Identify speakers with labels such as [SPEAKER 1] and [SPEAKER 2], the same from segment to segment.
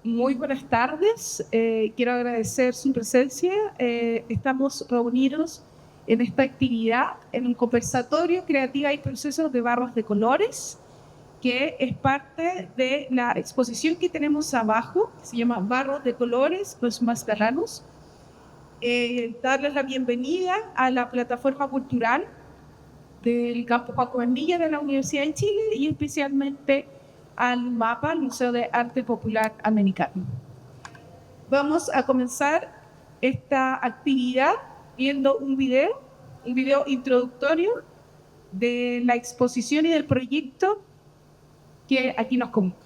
[SPEAKER 1] Muy buenas tardes. Quiero agradecer su presencia. Estamos reunidos en esta actividad, en un conversatorio creativa y procesos de barras de colores, que es parte de la exposición que tenemos abajo, que se llama Barros de Colores, los Mascaranos. Darles la bienvenida a la plataforma cultural del Campo Paco Villa de la Universidad de Chile y especialmente al MAPA, el Museo de Arte Popular Americano. Vamos a comenzar esta actividad viendo un video introductorio de la exposición y del proyecto que aquí nos comunica.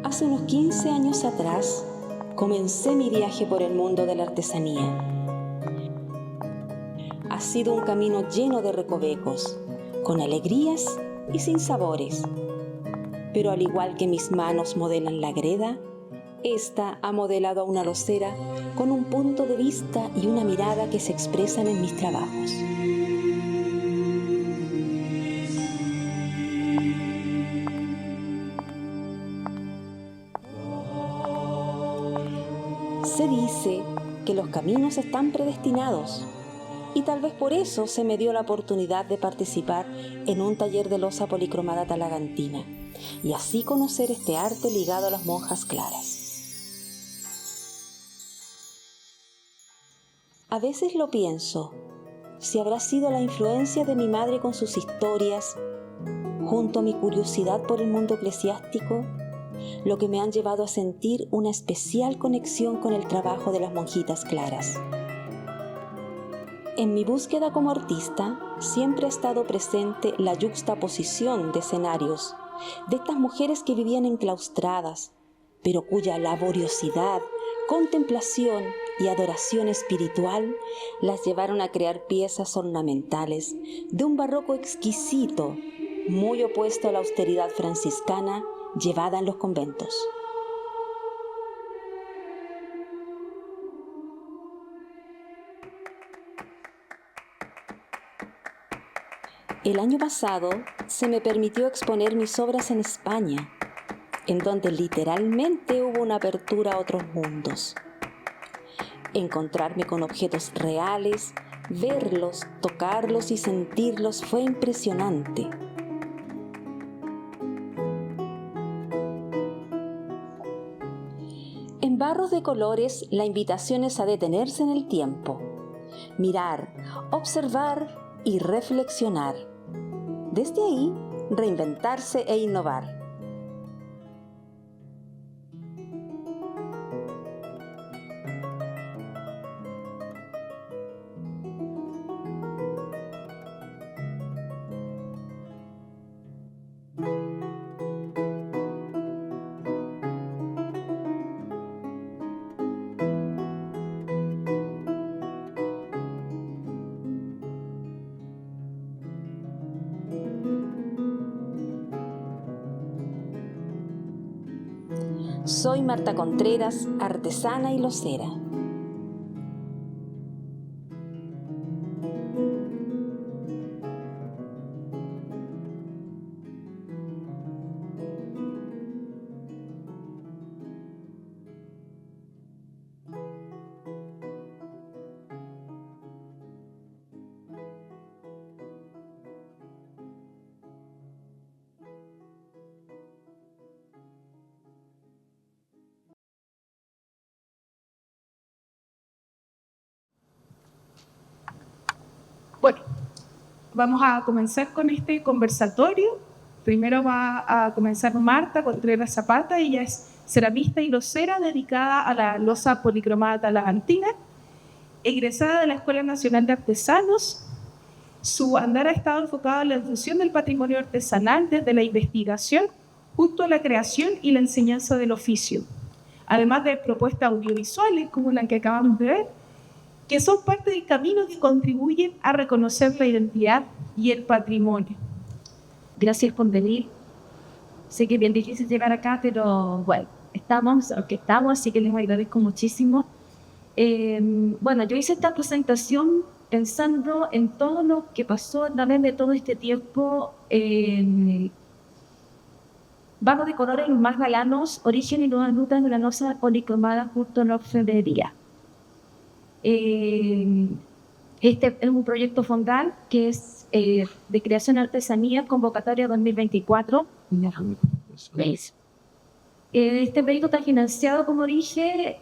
[SPEAKER 2] Hace unos 15 años atrás, comencé mi viaje por el mundo de la artesanía. Ha sido un camino lleno de recovecos, con alegrías y sinsabores. Pero al igual que mis manos modelan la greda, esta ha modelado a una locera con un punto de vista y una mirada que se expresan en mis trabajos. Se dice que los caminos están predestinados y tal vez por eso se me dio la oportunidad de participar en un taller de loza policromada talagantina y así conocer este arte ligado a las monjas claras. A veces lo pienso, si habrá sido la influencia de mi madre con sus historias, junto a mi curiosidad por el mundo eclesiástico, lo que me han llevado a sentir una especial conexión con el trabajo de las monjitas claras. En mi búsqueda como artista, siempre ha estado presente la yuxtaposición de escenarios de estas mujeres que vivían enclaustradas, pero cuya laboriosidad, contemplación y adoración espiritual las llevaron a crear piezas ornamentales de un barroco exquisito, muy opuesto a la austeridad franciscana llevada en los conventos. El año pasado se me permitió exponer mis obras en España, en donde literalmente hubo una apertura a otros mundos. Encontrarme con objetos reales, verlos, tocarlos y sentirlos fue impresionante. En Barros de Colores, la invitación es a detenerse en el tiempo, mirar, observar y reflexionar. Desde ahí, reinventarse e innovar. Soy Marta Contreras, artesana y locera.
[SPEAKER 1] Bueno, vamos a comenzar con este conversatorio. Primero va a comenzar Marta Contreras Zapata. Ella es ceramista y losera dedicada a la losa policromada talamantina, egresada de la Escuela Nacional de Artesanos. Su andar ha estado enfocado en la difusión del patrimonio artesanal desde la investigación junto a la creación y la enseñanza del oficio, además de propuestas audiovisuales como la que acabamos de ver, que son parte del camino que contribuyen a reconocer la identidad y el patrimonio.
[SPEAKER 3] Gracias por venir. Sé que es bien difícil llegar acá, pero bueno, estamos, así que les agradezco muchísimo. Bueno, yo hice esta presentación pensando en todo lo que pasó a través de todo este tiempo. Vamos de colores más galanos, origen y nuevas rutas de la losa policromada junto a la orfebrería. Este es un proyecto fondal que es de creación de artesanía, convocatoria 2024. Este proyecto está financiado, como dije,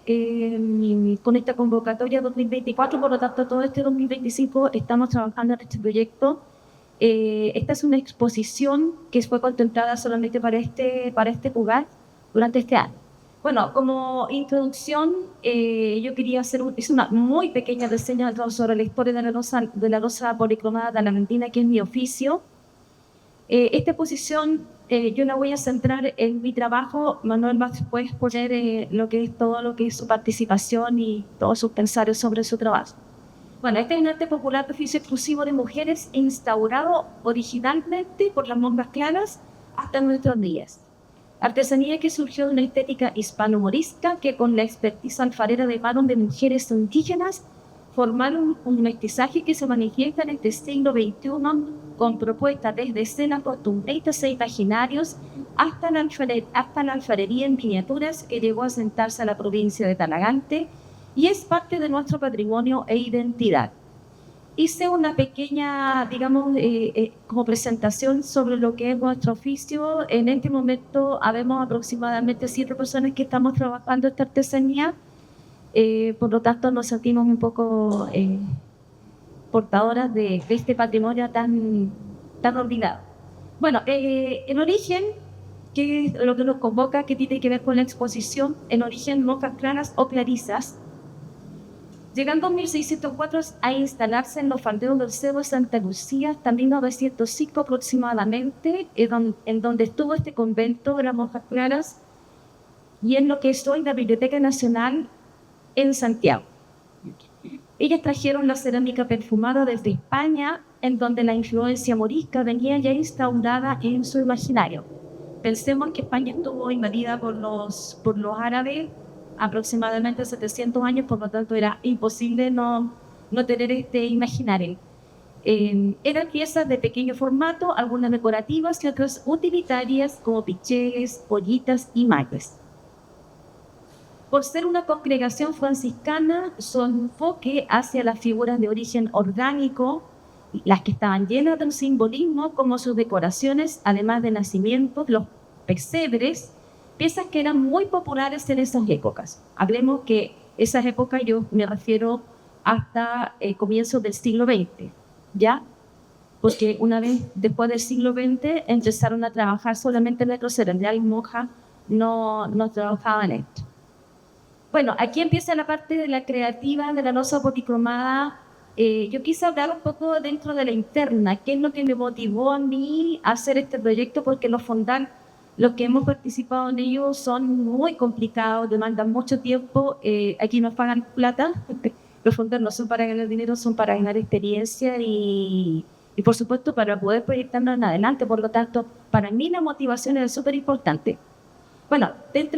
[SPEAKER 3] con esta convocatoria 2024, por lo tanto todo este 2025 estamos trabajando en este proyecto. Esta es una exposición que fue contemplada solamente para este lugar durante este año. Bueno, como introducción, yo quería hacer una muy pequeña reseña sobre la historia de la losa policromada talamantina, que es mi oficio. Esta exposición yo la voy a centrar en mi trabajo. Manuel va después poner todo lo que es su participación y todos sus pensarios sobre su trabajo. Bueno, este es un arte popular de oficio exclusivo de mujeres instaurado originalmente por las monjas claras hasta nuestros días. Artesanía que surgió de una estética hispano-morisca que con la expertise alfarera de manos de mujeres indígenas formaron un mestizaje que se manifiesta en este siglo XXI con propuestas desde escenas costumbristas e imaginarios hasta la alfarería en miniaturas que llegó a asentarse a la provincia de Talagante y es parte de nuestro patrimonio e identidad. Hice una pequeña, digamos, como presentación sobre lo que es nuestro oficio. En este momento habemos aproximadamente 7 personas que estamos trabajando esta artesanía. Por lo tanto, nos sentimos un poco portadoras de este patrimonio tan olvidado. Bueno, en origen, que es lo que nos convoca, que tiene que ver con la exposición, en origen monjas claras o clarisas, llegando en 1604 a instalarse en los faldeos del Cerro de Santa Lucía, hasta 1905 aproximadamente, en donde estuvo este convento de las monjas claras y en lo que es hoy la Biblioteca Nacional en Santiago. Ellas trajeron la cerámica perfumada desde España, en donde la influencia morisca venía ya instaurada en su imaginario. Pensemos que España estuvo invadida por los árabes aproximadamente 700 años, por lo tanto era imposible no tener este imaginario. Eran piezas de pequeño formato, algunas decorativas y otras utilitarias como picheles, ollitas y malles. Por ser una congregación franciscana, su enfoque hacia las figuras de origen orgánico, las que estaban llenas de un simbolismo como sus decoraciones, además de nacimientos, los pesebres, piezas que eran muy populares en esas épocas. Hablemos que esas épocas yo me refiero hasta comienzos del siglo XX, ¿ya? Porque una vez después del siglo XX empezaron a trabajar solamente en electrocerámica, y monjas no trabajaban en esto. Bueno, aquí empieza la parte de la creativa de la losa policromada. Yo quise hablar un poco dentro de la interna, qué es lo que me motivó a mí a hacer este proyecto, porque los fondal, los que hemos participado en ellos, son muy complicados, demandan mucho tiempo. Aquí nos pagan plata. Los fondal no son para ganar dinero, son para ganar experiencia y por supuesto para poder proyectarnos en adelante. Por lo tanto, para mí la motivación es súper importante. Bueno,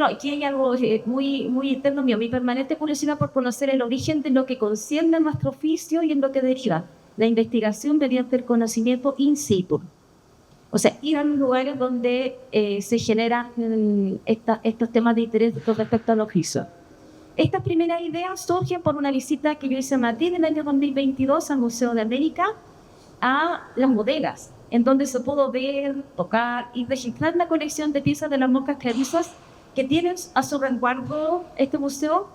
[SPEAKER 3] aquí hay algo muy interno mío, mi permanente curiosidad por conocer el origen de lo que concierne a nuestro oficio y en lo que deriva la investigación mediante el conocimiento in situ. O sea, ir a los lugares donde se generan estos temas de interés con respecto al oficio. Estas primeras ideas surgen por una visita que yo hice a Madrid en el año 2022 al Museo de América a las bodegas, en donde se pudo ver, tocar y registrar la colección de piezas de las monjas clarisas que tienen a su resguardo este museo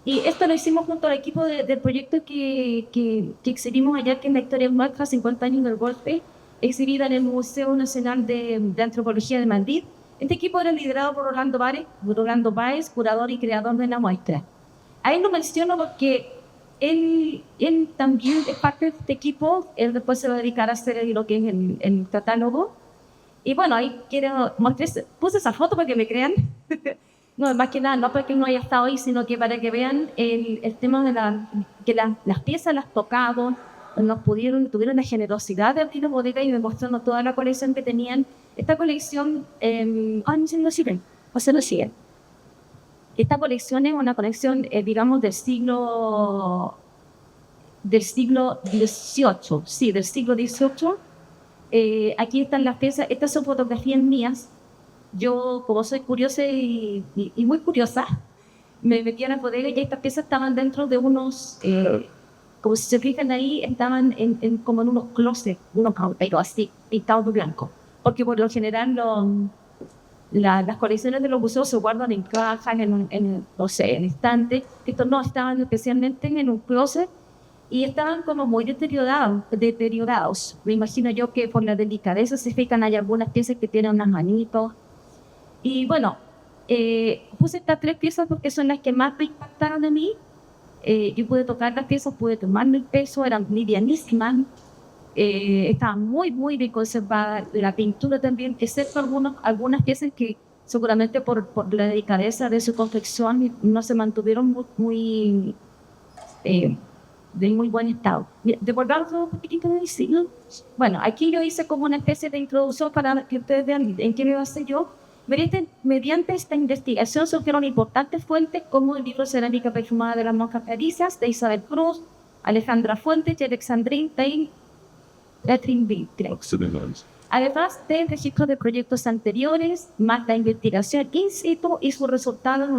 [SPEAKER 3] Y esto lo hicimos junto al equipo del proyecto que exhibimos ayer, que es la historia nuestra, 50 años del golpe, exhibida en el Museo Nacional de Antropología de Madrid. Este equipo era liderado por Orlando Báez, curador y creador de la muestra. A él lo menciono porque él también es parte de este equipo. Él después se va a dedicar a hacer lo que es el catálogo. Y bueno, ahí quiero mostrar, puse esa foto para que me crean. No, más que nada, no para que no haya estado ahí, sino que para que vean el tema de que las piezas las tocado, tuvieron la generosidad de abrir la bodega y de mostrarnos toda la colección que tenían. Esta colección, no sé, no siguen, o sea, no siguen. Esta colección es una colección, digamos, del siglo XVIII, sí, del siglo XVIII. Aquí están las piezas, estas son fotografías mías. Yo, como soy curiosa y muy curiosa, me metí a la bodega y estas piezas estaban dentro de unos, como si se fijan ahí, estaban como en unos closets, pero así, pintados de blanco. Porque por lo general las colecciones de los museos se guardan en cajas, no sé, en estantes. Estos no, estaban especialmente en un closet y estaban como muy deteriorados. Me imagino yo que por la delicadeza se fijan, hay algunas piezas que tienen unas manitos. Y bueno, puse estas 3 piezas porque son las que más me impactaron a mí. Yo pude tocar las piezas, pude tomarme el peso, eran livianísimas. Estaban muy, muy bien conservadas. La pintura también, excepto algunas piezas que seguramente por la delicadeza de su confección no se mantuvieron de muy buen estado. Devolvamos un poquitito de siglo. Bueno, aquí yo hice como una especie de introducción para que ustedes vean en qué me basé yo. Mediante esta investigación surgieron importantes fuentes como el libro Cerámica Perfumada de las Monjas Clarisas de Isabel Cruz, Alejandra Fuentes y Alexandrine Tain. Además del registro de proyectos anteriores, más la investigación in situ y su resultado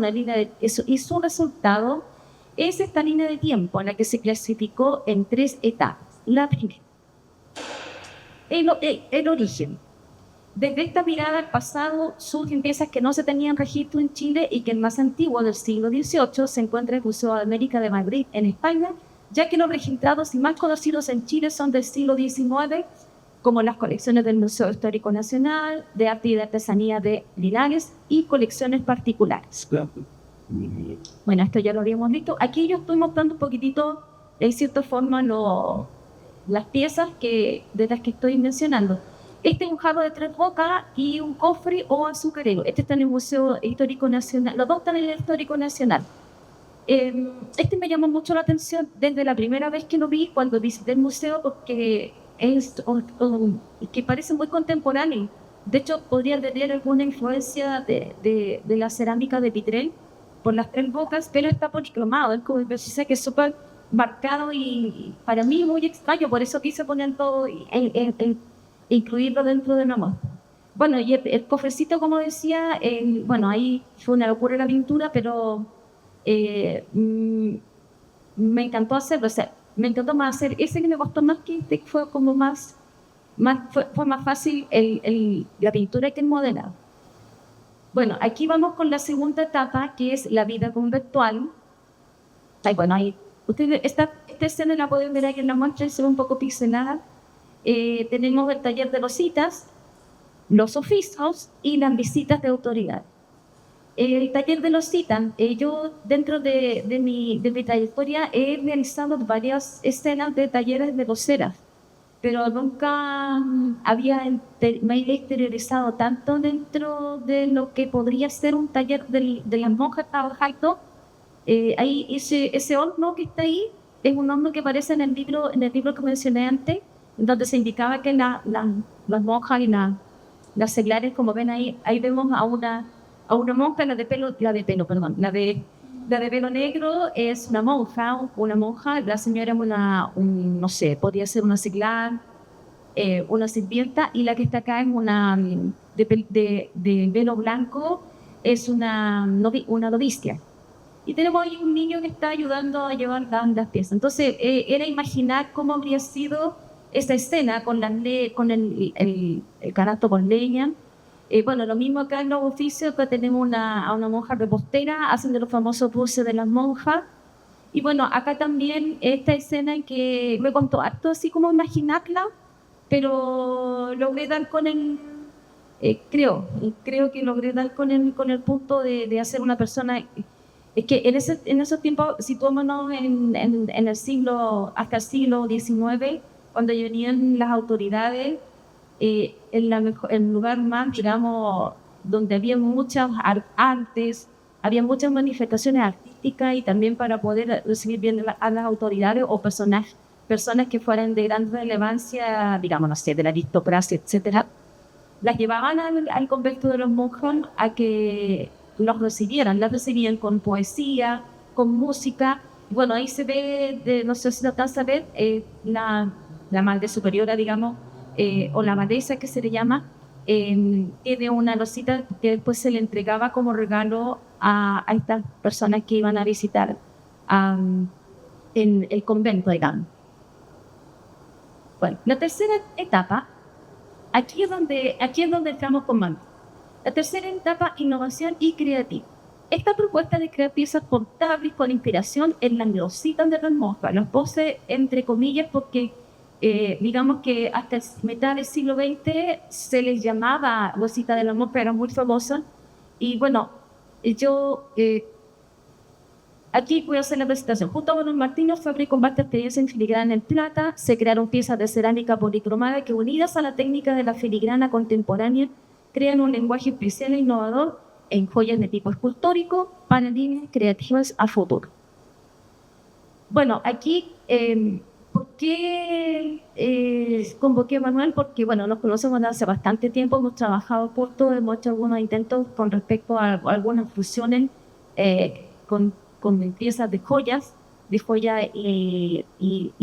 [SPEAKER 3] es esta línea de tiempo en la que se clasificó en 3 etapas. La primera, el origen. Desde esta mirada al pasado surgen piezas que no se tenían registro en Chile y que el más antiguo del siglo XVIII se encuentra en el Museo de América de Madrid, en España, ya que los registrados y más conocidos en Chile son del siglo XIX, como las colecciones del Museo Histórico Nacional, de Arte y de Artesanía de Linares y colecciones particulares. Bueno, esto ya lo habíamos visto. Aquí yo estoy mostrando un poquitito, en cierta forma, las piezas de las que estoy mencionando. Este es un jarro de 3 bocas y un cofre o azucarero. Este está en el Museo Histórico Nacional. Los dos están en el Histórico Nacional. Este me llamó mucho la atención desde la primera vez que lo vi, cuando visité el museo, porque que parece muy contemporáneo. De hecho, podría tener alguna influencia de la cerámica de Pitrel por las 3 bocas, pero está policromado. Es como que es súper marcado y para mí muy extraño. Por eso quise poner todo incluirlo dentro de una muestra. Bueno, y el cofrecito, como decía, bueno, ahí fue una locura la pintura, pero me encantó hacerlo. O sea, me encantó más hacer ese que me costó más, que fue como fue más fácil la pintura que el modelado. Bueno, aquí vamos con la segunda etapa, que es la vida conventual. Bueno, ahí ustedes esta escena la pueden ver aquí en la muestra, se ve un poco pixelada. Tenemos el taller de los citas, los oficios y las visitas de autoridad. El taller de los citas, yo dentro de mi trayectoria he realizado varias escenas de talleres de voceras, pero nunca me había exteriorizado tanto dentro de lo que podría ser un taller de las monjas trabajando. Ahí ese horno que está ahí es un horno que aparece en el libro que mencioné antes, donde se indicaba que las monjas y las seglares, como ven ahí vemos a una monja, la de pelo negro es una monja, la señora es no sé, podría ser una seglar, una sirvienta, y la que está acá es una de velo blanco, es una novicia. Y tenemos ahí un niño que está ayudando a llevar las piezas. Entonces, era imaginar cómo habría sido esta escena con el canasto con leña. Bueno, lo mismo acá en los oficios, que tenemos a una monja repostera haciendo los famosos buses de las monjas. Y bueno, acá también esta escena en que me contó harto así como imaginarla, pero logré dar con el, creo que logré dar con el punto de hacer una persona. Es que en esos tiempos, situémonos en el siglo, hasta el siglo XIX, cuando venían las autoridades, el lugar más, digamos, donde había muchas artes, había muchas manifestaciones artísticas y también para poder recibir bien a las autoridades o personas que fueran de gran relevancia, digamos, no sé, de la aristocracia, etcétera, las llevaban al convento de los monjes a que los recibieran. Las recibían con poesía, con música. Bueno, ahí se ve, no sé si lo alcanza a ver, la madre superiora, digamos, o la abadesa que se le llama, tiene una losita que después se le entregaba como regalo a estas personas que iban a visitar en el convento, digamos. Bueno, la tercera etapa, aquí es donde estamos con Manu. La tercera etapa, innovación y creativa. Esta propuesta de crear piezas portables con inspiración en las lositas de las moscas, las poses entre comillas, porque digamos que hasta mitad del siglo XX se les llamaba losita de las moscas, eran muy famosas. Y bueno, yo aquí voy a hacer la presentación. Junto a Manuel Martínez fabricó vasta experiencia en filigrana en plata. Se crearon piezas de cerámica policromada que, unidas a la técnica de la filigrana contemporánea, crean un lenguaje especial e innovador en joyas de tipo escultórico para líneas creativas a futuro. Bueno, aquí, ¿por qué convoqué a Manuel? Porque, bueno, nos conocemos desde hace bastante tiempo, hemos trabajado juntos, hemos hecho algunos intentos con respecto a algunas fusiones con piezas de joyas y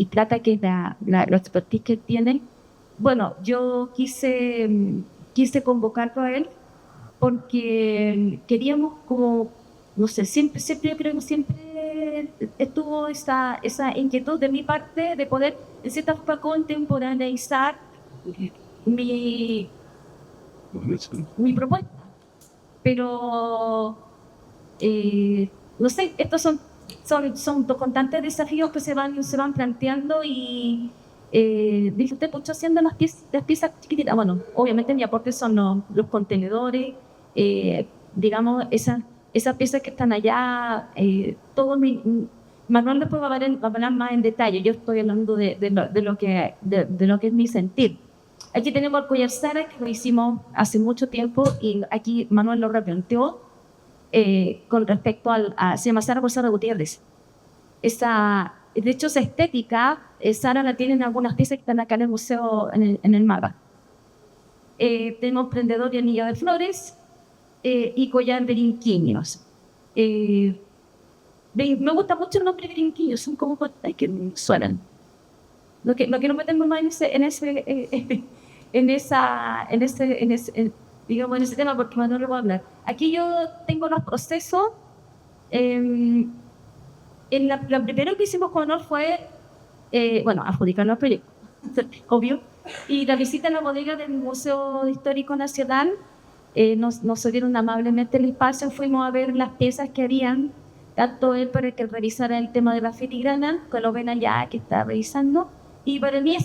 [SPEAKER 3] plata, que es la expertise que tiene. Bueno, yo quise convocarlo a él porque queríamos como, no sé, siempre estuvo esa inquietud de mi parte de poder, en cierta forma, contemporaneizar mi propuesta. Pero, no sé, estos son dos constantes desafíos que se van planteando y disfruté mucho haciendo las piezas chiquititas. Bueno, obviamente mi aporte son los contenedores, digamos, esas piezas que están allá, Manuel después va a hablar más en detalle. Yo estoy hablando de lo que es mi sentir. Aquí tenemos el collar Sara, que lo hicimos hace mucho tiempo, y aquí Manuel lo replanteó con respecto se llama Sara por Sara Gutiérrez. De hecho, esa estética, Sara la tiene en algunas piezas que están acá en el museo, en el mapa. Tenemos prendedor y anillo de flores y collar de brinquillos. Me gusta mucho el nombre de brinquillos, son como que suenan. No quiero meterme más en ese tema, porque más no lo voy a hablar. Aquí yo tengo los procesos. Lo primero que hicimos con Honor fue, adjudicar los proyectos, obvio, y la visita a la bodega del Museo Histórico Nacional. Nos cedieron amablemente el espacio, fuimos a ver las piezas que habían, tanto él para que revisara el tema de la filigrana, que lo ven allá, que está revisando, y para mí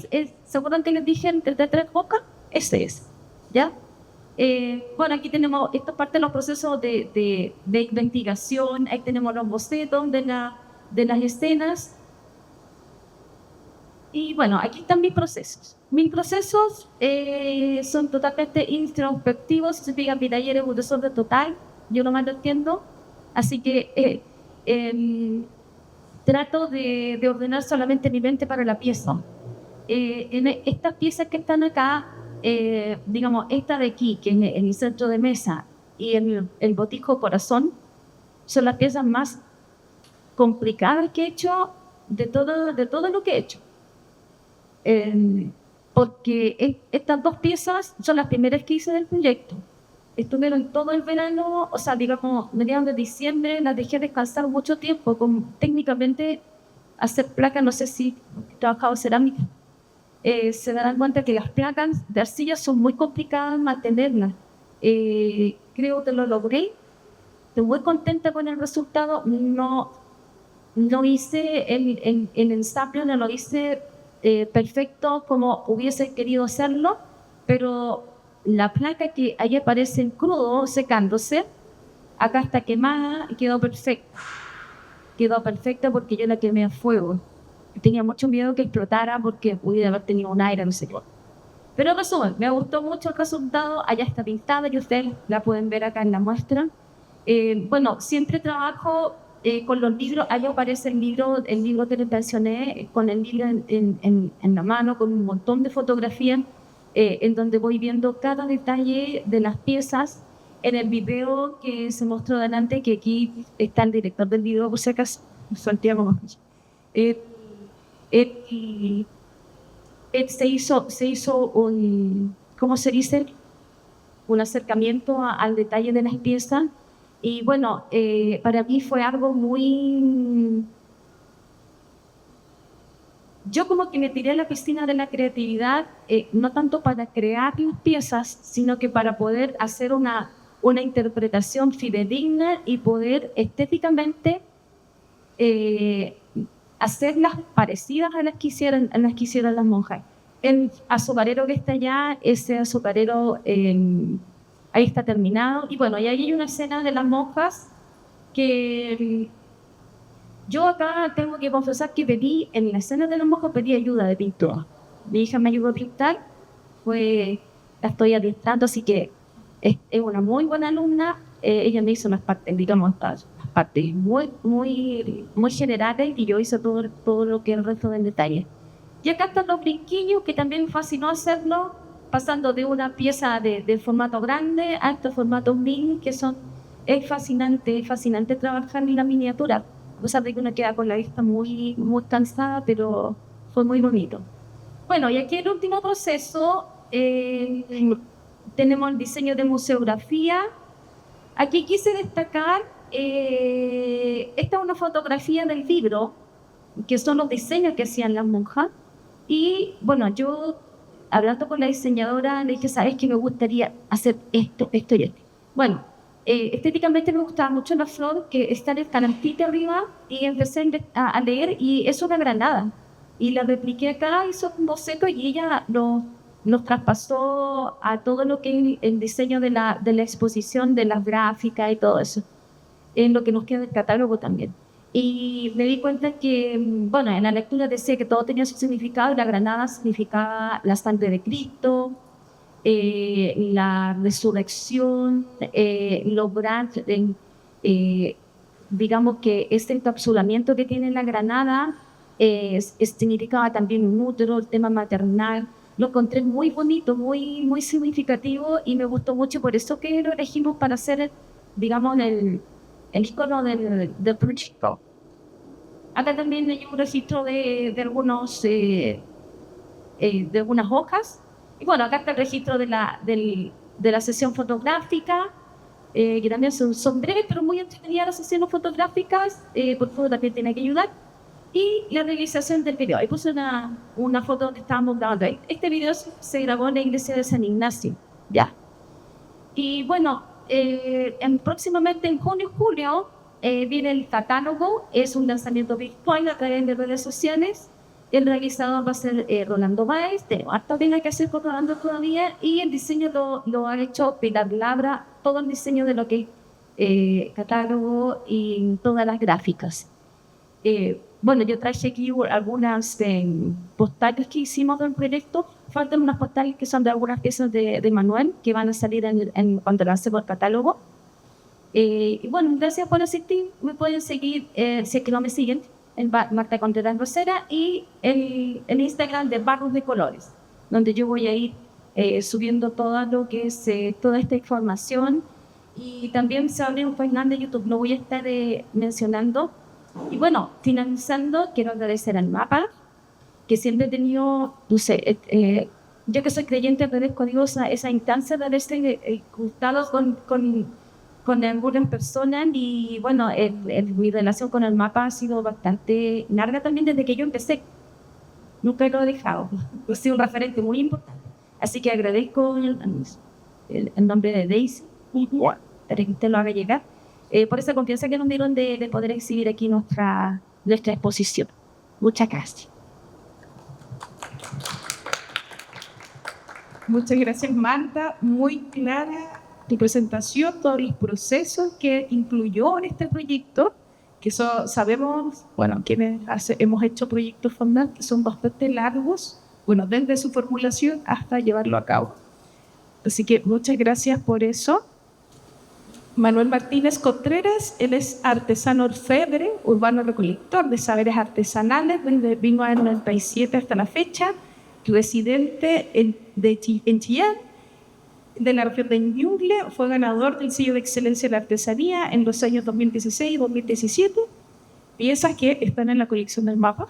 [SPEAKER 3] seguramente les dije entre tres bocas, ese es, ¿ya? Bueno, aquí tenemos, esto es parte de los procesos de investigación, ahí tenemos los bocetos de las escenas. Y bueno, aquí están mis procesos. Mis procesos son totalmente introspectivos, se fijan, mi taller es un desorden total, yo nomás lo entiendo, así que trato de ordenar solamente mi mente para la pieza. En estas piezas que están acá, digamos, esta de aquí, que es en el centro de mesa, y el botijo corazón, son las piezas más complicadas que he hecho de todo lo que he hecho. Porque estas dos piezas son las primeras que hice del proyecto. Estuvieron todo el verano, o sea, digamos, mediados de diciembre, las dejé descansar mucho tiempo, técnicamente hacer placas, no sé si he trabajado cerámica, se darán cuenta que las placas de arcilla son muy complicadas mantenerlas. Creo que lo logré, estoy muy contenta con el resultado. No no hice el ensamble, no lo hice perfecto como hubiese querido hacerlo, pero la placa que ahí aparece en crudo, secándose, acá está quemada y quedó perfecta. Quedó perfecta porque yo la quemé a fuego. Tenía mucho miedo que explotara porque pudiera haber tenido un aire, no sé qué. Pero en resumen, me gustó mucho el resultado. Allá está pintada y ustedes la pueden ver acá en la muestra. Bueno, siempre trabajo con los libros. Ahí aparece el libro que les mencioné, con el libro en la mano, con un montón de fotografías, en donde voy viendo cada detalle de las piezas. En el video que se mostró delante, que aquí está el director del video, por si acaso, Santiago. Eh, eh, se hizo un, ¿cómo se dice? Un acercamiento al detalle de las piezas. Y bueno, para mí fue algo muy... Yo como que me tiré a la piscina de la creatividad, no tanto para crear las piezas, sino que para poder hacer una interpretación fidedigna y poder estéticamente hacerlas parecidas a las que hicieron las monjas. El azucarero que está allá, ese azucarero ahí está terminado. Y bueno, y ahí hay una escena de las monjas que yo acá tengo que confesar que en la escena de las monjas pedí ayuda de pintura. Mi hija me ayudó a pintar, la estoy adiestrando, así que es una muy buena alumna. Ella me hizo unas partes, digamos, partes muy generales y yo hice todo lo que es el resto del detalle. Y acá están los brinquillos, que también me fascinó hacerlo, pasando de una pieza de formato grande a estos formatos mini, es fascinante trabajar en la miniatura, a pesar de que uno queda con la vista muy cansada, pero fue muy bonito. Bueno, y aquí el último proceso, tenemos el diseño de museografía. Aquí quise destacar, esta es una fotografía del libro, que son los diseños que hacían las monjas. Y bueno, yo hablando con la diseñadora le dije, ¿sabes qué? Me gustaría hacer esto y esto. Bueno, estéticamente me gustaba mucho la flor que está en el canastito arriba y empecé a leer y es una granada. Y la repliqué acá, hizo un boceto y ella nos traspasó a todo lo que es el diseño de la exposición, de las gráficas y todo eso, en lo que nos queda del catálogo también. Y me di cuenta que, bueno, en la lectura decía que todo tenía su significado y la granada significaba la sangre de Cristo, la resurrección, lograr, digamos que este encapsulamiento que tiene la granada significaba también un útero, el tema maternal. Lo encontré muy bonito, muy significativo y me gustó mucho, por eso que lo elegimos para hacer, digamos, el icono del proyecto. Acá también hay un registro de algunas hojas. Y bueno, acá está el registro de la sesión fotográfica, que también son breves, pero muy entretenidas las sesiones fotográficas. Por favor, también tiene que ayudar. Y la realización del video. Ahí puse una foto donde estábamos grabando. Este video se grabó en la iglesia de San Ignacio. Ya. Y bueno, próximamente en junio y julio viene el catálogo. Es un lanzamiento virtual a través de redes sociales. El realizador va a ser Rolando Báez. Tenemos harta pena que hacer con Rolando todavía. Y el diseño lo ha hecho Pilar Labra. Todo el diseño de lo que es catálogo y todas las gráficas. Bueno, yo traje aquí algunas postales que hicimos del proyecto. Faltan unas postales que son de algunas piezas de Manuel que van a salir cuando lancemos el catálogo. Y bueno, gracias por asistir. Me pueden seguir, si es que no me siguen, en Marta Contreras Rosera y el Instagram de Barros de Colores, donde yo voy a ir subiendo todo lo que es toda esta información. Y también se abre un canal de YouTube, lo voy a estar mencionando. Y bueno, finalizando, quiero agradecer al MAPA, que siempre he tenido, no sé, yo que soy creyente, agradezco a Dios esa instancia de haberse juntado con algunas personas. Y bueno, mi relación con el MAPA ha sido bastante larga también desde que yo empecé. Nunca lo he dejado. Ha sido un referente muy importante. Así que agradezco en nombre de Daisy, para que usted lo haga llegar. Por esa confianza que nos dieron de poder exhibir aquí nuestra nuestra exposición. Muchas gracias.
[SPEAKER 1] Muchas gracias, Marta. Muy clara tu presentación, todos los procesos que incluyó en este proyecto, que sabemos, bueno, quienes hemos hecho proyectos FONDAS que son bastante largos, bueno, desde su formulación hasta llevarlo a cabo. Así que muchas gracias por eso. Manuel Martínez Contreras, él es artesano orfebre, urbano recolector de saberes artesanales desde 1997 hasta la fecha, residente en Chillán, de la región de Ñuble, fue ganador del sello de excelencia en la artesanía en los años 2016 y 2017, piezas que están en la colección del mapa.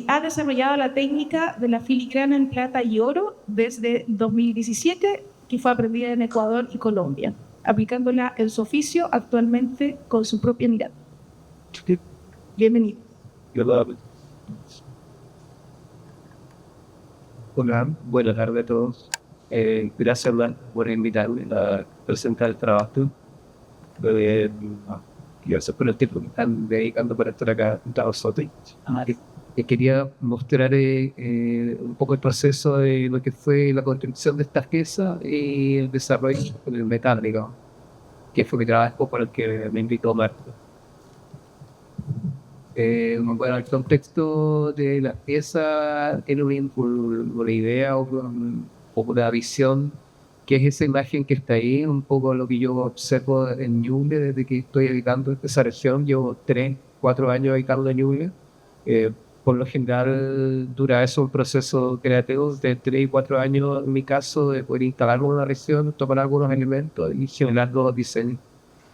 [SPEAKER 1] Ha desarrollado la técnica de la filigrana en plata y oro desde 2017, que fue aprendida en Ecuador y Colombia, aplicándola en su oficio actualmente con su propia mirada. Bienvenido.
[SPEAKER 4] Hola, buenas tardes a todos. Gracias, por invitarme a presentar el trabajo. Gracias por el tiempo que están dedicando para estar acá junto a nosotros. Quería mostrar un poco el proceso de lo que fue la construcción de estas piezas y el desarrollo del metal, digamos, que fue mi trabajo por el que me invitó Marta. Bueno, el contexto de las piezas tiene una idea o una visión, que es esa imagen que está ahí, un poco lo que yo observo en Ñuble desde que estoy habitando esa región. Llevo 3-4 años habitando en Ñuble. Por lo general dura eso un proceso creativo de 3 y 4 años, en mi caso, de poder instalar una región, tomar algunos elementos y generar nuevos diseños.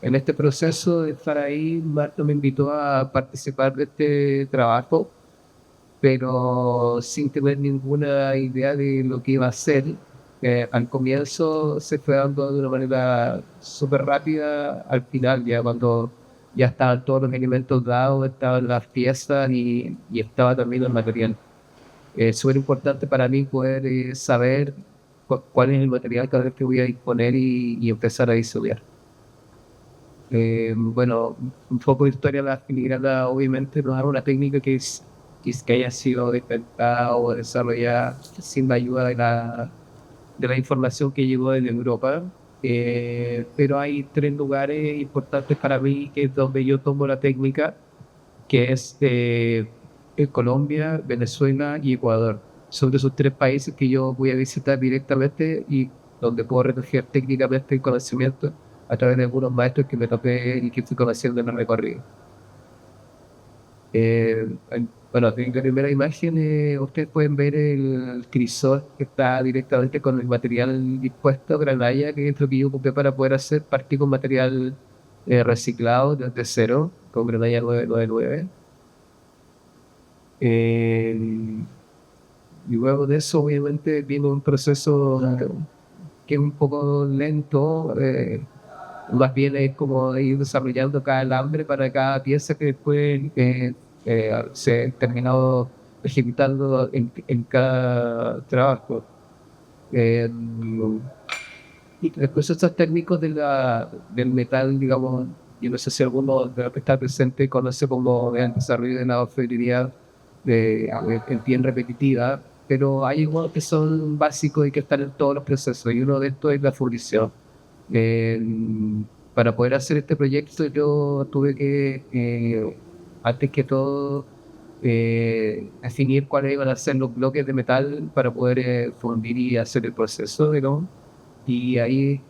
[SPEAKER 4] En este proceso de estar ahí, Marta me invitó a participar de este trabajo, pero sin tener ninguna idea de lo que iba a hacer. Al comienzo se fue dando de una manera súper rápida, al final ya cuando ya estaban todos los elementos dados, estaban las piezas y estaba también el material. Es súper importante para mí poder saber cuál es el material cada vez que voy a disponer y empezar a diseñar. Bueno, un poco de historia de la filigrana, obviamente no es una técnica que haya sido inventada o desarrollada sin la ayuda de la información que llegó desde Europa. Pero hay 3 lugares importantes para mí que es donde yo tomo la técnica, que es Colombia, Venezuela y Ecuador. Son de esos 3 países que yo voy a visitar directamente y donde puedo recoger técnicamente el conocimiento a través de algunos maestros que me topé y que estoy conociendo en el recorrido. Bueno, en la primera imagen ustedes pueden ver el crisol que está directamente con el material dispuesto, granalla, que es lo que yo ocupé para poder hacer. Partí con material reciclado desde cero, con granalla 999. Y luego de eso, obviamente, viene un proceso que es un poco lento. Más bien es como ir desarrollando cada alambre para cada pieza que después se ha terminado ejecutando en cada trabajo. Y después estos técnicos del metal, digamos, yo no sé si alguno de los que está presente conoce como el desarrollo de la orfebrería bien repetitiva, pero hay algunos que son básicos y que están en todos los procesos, y uno de estos es la fundición. Para poder hacer este proyecto yo tuve que, antes que todo, definir cuáles iban a ser los bloques de metal para poder fundir y hacer el proceso, digamos. Y ahí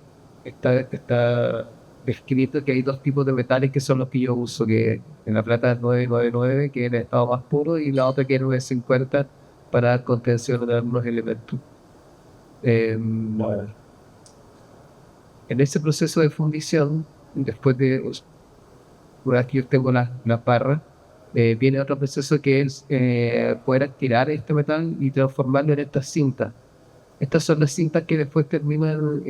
[SPEAKER 4] está escrito que hay 2 tipos de metales que son los que yo uso, que en la plata es 999, que es el estado más puro, y la otra que es 950 para dar contención de algunos elementos. En ese proceso de fundición, después de una vez que yo tengo la barra, viene otro proceso que es poder estirar este metal y transformarlo en estas cintas. Estas son las cintas que después terminan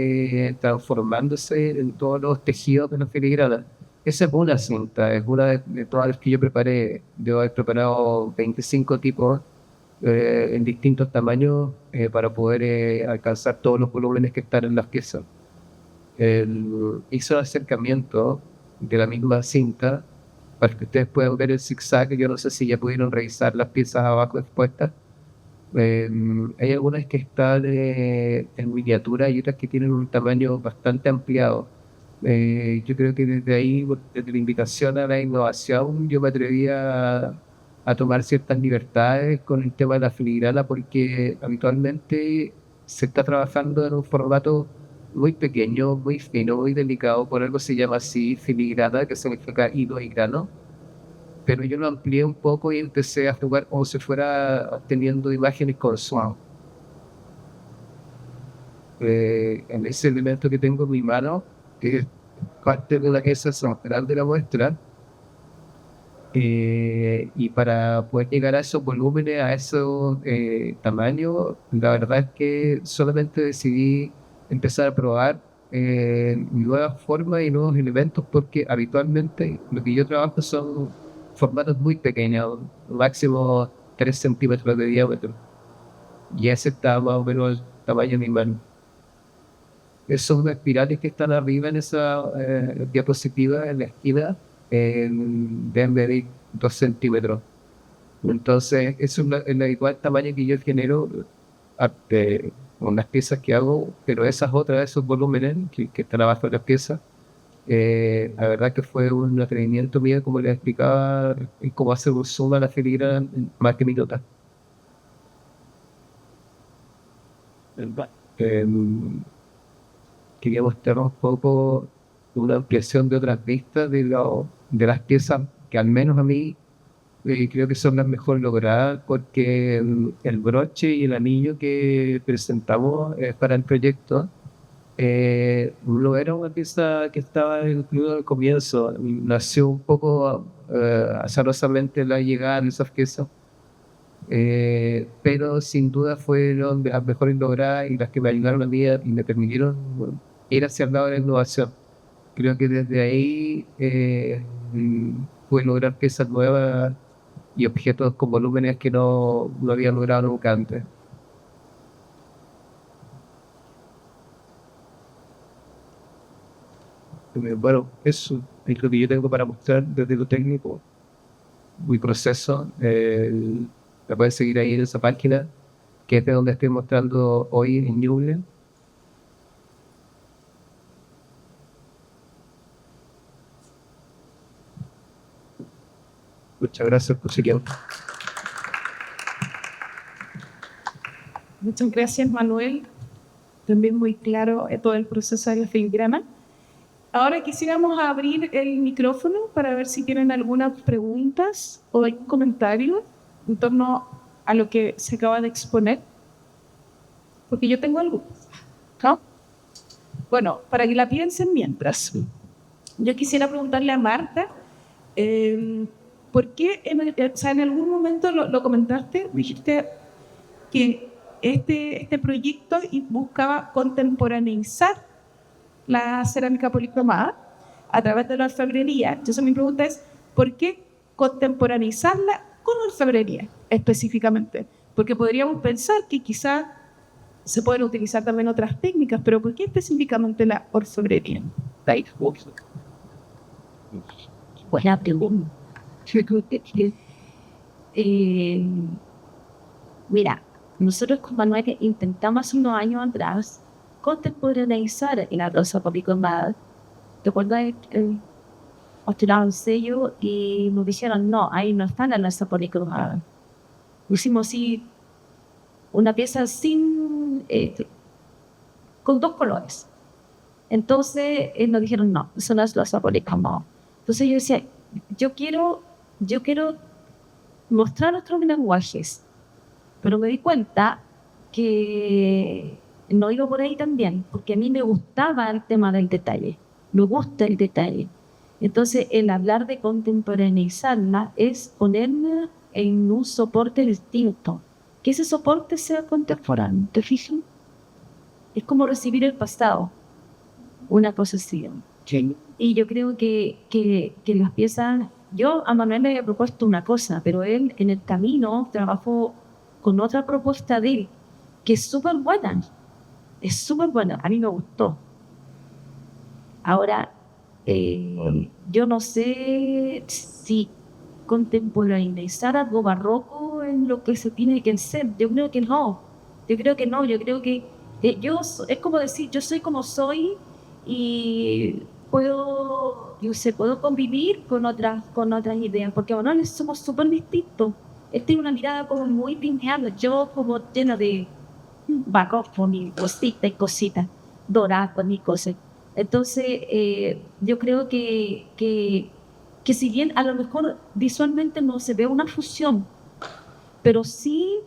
[SPEAKER 4] transformándose en todos los tejidos de la filigrana. Esa es una cinta, es una de todas las que yo preparé. Debo haber preparado 25 tipos en distintos tamaños para poder alcanzar todos los volúmenes que están en las piezas. Hizo el acercamiento de la misma cinta para que ustedes puedan ver el zigzag. Yo no sé si ya pudieron revisar las piezas abajo expuestas. Hay algunas que están en miniatura y otras que tienen un tamaño bastante ampliado. Yo creo que desde ahí, desde la invitación a la innovación, yo me atreví a tomar ciertas libertades con el tema de la filigrana, porque habitualmente se está trabajando en un formato muy pequeño, muy fino, muy delicado. Por algo se llama así filigrana, que significa hilo y grano. Pero yo lo amplié un poco y empecé a jugar como si fuera teniendo imágenes con swap. En ese elemento que tengo en mi mano, que es parte de la pieza central de la muestra, y para poder llegar a esos volúmenes, a esos tamaños, la verdad es que solamente decidí empezar a probar nuevas formas y nuevos elementos, porque habitualmente lo que yo trabajo son formatos muy pequeños, máximo 3 centímetros de diámetro, y ese está más o menos el tamaño de mi mano. Esos son unas espirales que están arriba en esa diapositiva en la esquina, deben medir 2 centímetros. Entonces, eso es el habitual tamaño que yo genero con las piezas que hago, pero esas otras, esos volúmenes que están abajo de las piezas, la verdad que fue un atrevimiento mío, como les explicaba, cómo hacer un zoom a la filigrana en más que minutos. Quería mostrar un poco una ampliación de otras vistas de las piezas que al menos a mí creo que son las mejor logradas, porque el broche y el anillo que presentamos para el proyecto no era una pieza que estaba incluida al comienzo. Nació un poco azarosamente la llegada de esas piezas, pero sin duda fueron de las mejores logradas y las que me ayudaron a mí y me permitieron ir hacia el lado de la innovación. Creo que desde ahí pude lograr piezas nuevas y objetos con volúmenes que no había logrado nunca antes. Bueno, eso es lo que yo tengo para mostrar desde lo técnico, mi proceso. Me pueden seguir ahí en esa página, que es de donde estoy mostrando hoy en Ñuble. Muchas gracias por su tiempo.
[SPEAKER 1] Muchas gracias, Manuel. También muy claro todo el proceso de la filigrana. Ahora quisiéramos abrir el micrófono para ver si tienen algunas preguntas o algún comentario en torno a lo que se acaba de exponer. Porque yo tengo algo. ¿No? Bueno, para que la piensen mientras. Yo quisiera preguntarle a Marta, ¿por qué en algún momento lo comentaste, dijiste que este proyecto buscaba contemporaneizar la cerámica policromada a través de la orfebrería? Entonces mi pregunta es, ¿por qué contemporaneizarla con orfebrería específicamente? Porque podríamos pensar que quizá se pueden utilizar también otras técnicas, pero ¿por qué específicamente la orfebrería?
[SPEAKER 3] Buena pregunta. Mira, nosotros con Manuel intentamos hace unos años atrás contemporaneizar la rosa policromada. ¿Te acuerdas? Nos tiraron el sello y nos dijeron, no, ahí no está la rosa policromada. Hicimos así una pieza con 2 colores. Entonces nos dijeron, no, eso no es rosa policromada. Entonces yo decía, yo quiero mostrar nuestros lenguajes, pero me di cuenta que no iba por ahí también, porque a mí me gustaba el tema del detalle, me gusta el detalle. Entonces, el hablar de contemporaneizarla es ponerla en un soporte distinto, que ese soporte sea contemporáneo, ¿te fijas? Es como recibir el pasado, una cosa así. Sí. Y yo creo que las piezas, yo a Manuel le había propuesto una cosa, pero él en el camino trabajó con otra propuesta de él, que es súper buena, a mí me gustó. Ahora, Yo no sé si contemporaneizar algo barroco en lo que se tiene que hacer. Yo creo que no. Yo creo que no. Yo creo que es como decir, yo soy como soy y yo sé, puedo convivir con otras ideas, porque bueno, somos súper distintos. Él tiene una mirada como muy lineal, yo como llena de barroco, ni cositas y cositas, doradas ni cosas. Entonces, yo creo que si bien a lo mejor visualmente no se ve una fusión, pero sí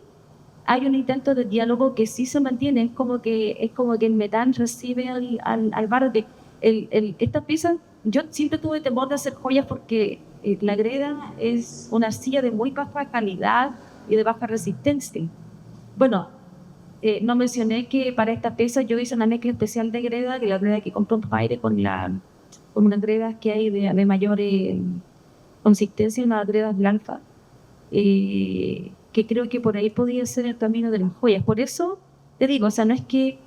[SPEAKER 3] hay un intento de diálogo que sí se mantiene. Es como que el metal recibe al barro. Esta pieza, yo siempre tuve temor de hacer joyas porque la greda es una arcilla de muy baja calidad y de baja resistencia. Bueno, no mencioné que para esta pieza yo hice una mezcla especial de greda, que la greda que compró un padre con unas gredas que hay de mayor consistencia, unas gredas blancas, que creo que por ahí podía ser el camino de las joyas. Por eso te digo, o sea, no es que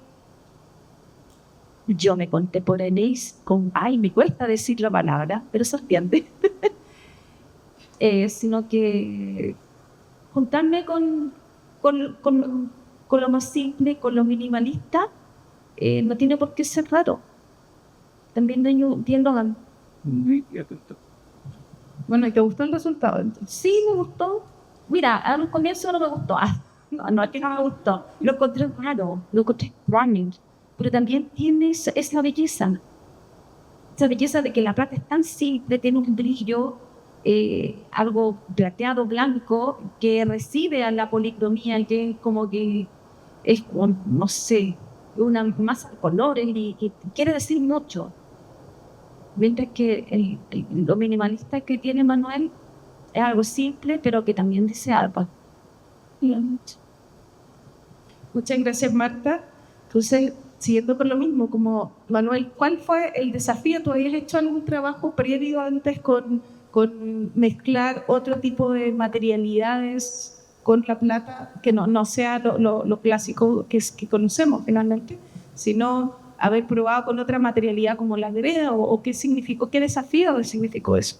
[SPEAKER 3] yo me contemporaneéis ay, me cuesta decir la palabra, pero se entiende, sino que juntarme con lo más simple, con lo minimalista, no tiene por qué ser raro. También entiendo.
[SPEAKER 1] Bueno, ¿y te gustó el resultado entonces?
[SPEAKER 3] Sí, me gustó. Mira, al comienzo no me gustó. No es que no me gustó. Lo encontré raro, lo encontré extraño. Pero también tiene esa belleza. Esa belleza de que la plata es tan simple, tiene un brillo, algo plateado blanco, que recibe a la policromía, que es como que es, no sé, una masa de colores y quiere decir mucho. Mientras que lo minimalista que tiene Manuel es algo simple, pero que también dice algo.
[SPEAKER 1] Muchas gracias, Marta. Entonces, siguiendo por lo mismo, como Manuel, ¿cuál fue el desafío? ¿Tú habías hecho algún trabajo previo antes con mezclar otro tipo de materialidades con la plata, que no sea lo clásico que conocemos finalmente, sino haber probado con otra materialidad como la greda, o qué significó, qué desafío significó eso?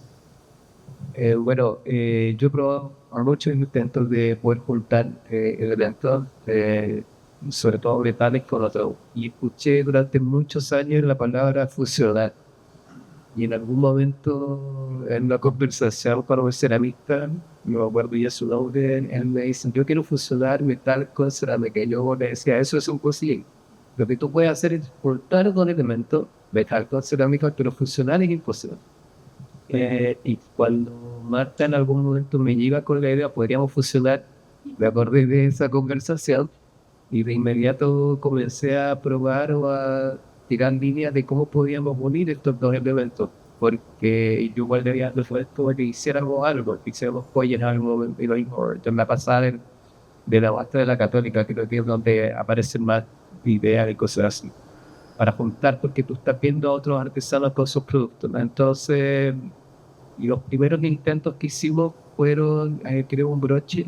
[SPEAKER 4] Yo he probado muchos intentos de poder juntar elementos, sobre todo metales con otros, y escuché durante muchos años la palabra fusionar. Y en algún momento, en una conversación con un ceramista, no me acuerdo ya su nombre, él me dice: yo quiero fusionar metal con cerámica. Y yo le decía: eso es imposible. Lo que tú puedes hacer es juntar dos elementos, metal con cerámica, pero fusionar es imposible. Y cuando Marta en algún momento me llega con la idea, podríamos fusionar, me acordé de esa conversación y de inmediato comencé a probar o a tirar líneas de cómo podíamos unir estos dos elementos. Porque yo igual le había propuesto que hiciéramos algo, que hiciéramos joyas en algún momento. Y lo mismo, en la pasada de la muestra de la Católica, creo que es donde aparecen más ideas y cosas así, para juntar, porque tú estás viendo a otros artesanos con sus productos, ¿no? Entonces, y los primeros intentos que hicimos fueron, creo, un broche,